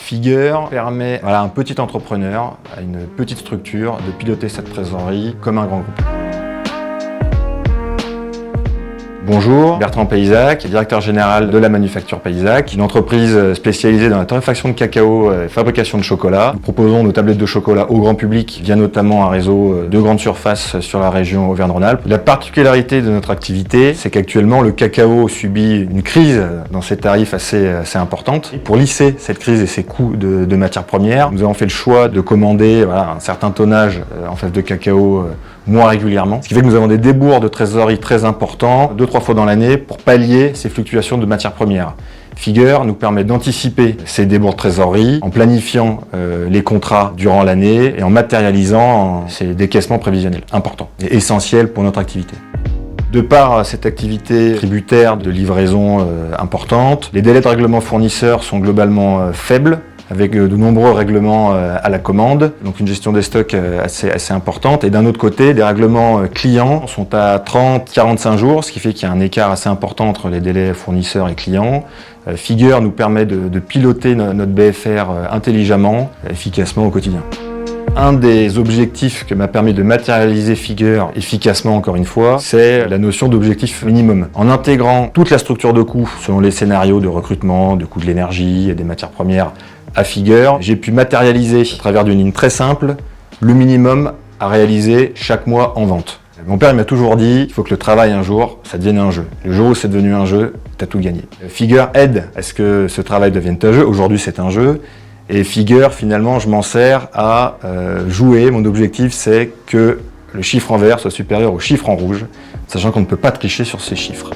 Figure permet à un petit entrepreneur, à une petite structure, de piloter cette trésorerie comme un grand groupe. Bonjour, Bertrand Paysac, directeur général de la Manufacture Paysac, une entreprise spécialisée dans la torréfaction de cacao et fabrication de chocolat. Nous proposons nos tablettes de chocolat au grand public via notamment un réseau de grandes surfaces sur la région Auvergne-Rhône-Alpes. La particularité de notre activité, c'est qu'actuellement le cacao subit une crise dans ses tarifs assez importante. Et pour lisser cette crise et ses coûts de matières premières, nous avons fait le choix de commander un certain tonnage en fèves de cacao moins régulièrement. Ce qui fait que nous avons des débours de trésorerie très importants, 2-3 fois dans l'année, pour pallier ces fluctuations de matières premières. Figure nous permet d'anticiper ces débours de trésorerie en planifiant les contrats durant l'année et en matérialisant ces décaissements prévisionnels importants et essentiels pour notre activité. De par cette activité tributaire de livraison importante, les délais de règlement fournisseurs sont globalement faibles, avec de nombreux règlements à la commande, donc une gestion des stocks assez importante. Et d'un autre côté, des règlements clients sont à 30-45 jours, ce qui fait qu'il y a un écart assez important entre les délais fournisseurs et clients. Figure nous permet de piloter notre BFR intelligemment, efficacement au quotidien. Un des objectifs que m'a permis de matérialiser Figure efficacement, encore une fois, c'est la notion d'objectif minimum. En intégrant toute la structure de coûts selon les scénarios de recrutement, de coûts de l'énergie et des matières premières à Figure, j'ai pu matérialiser à travers d'une ligne très simple le minimum à réaliser chaque mois en vente. Mon père m'a toujours dit qu'il faut que le travail un jour, ça devienne un jeu. Le jour où c'est devenu un jeu, t'as tout gagné. Figure aide à ce que ce travail devienne un jeu. Aujourd'hui, c'est un jeu. Et Figure, finalement, je m'en sers à jouer. Mon objectif, c'est que le chiffre en vert soit supérieur au chiffre en rouge, sachant qu'on ne peut pas tricher sur ces chiffres.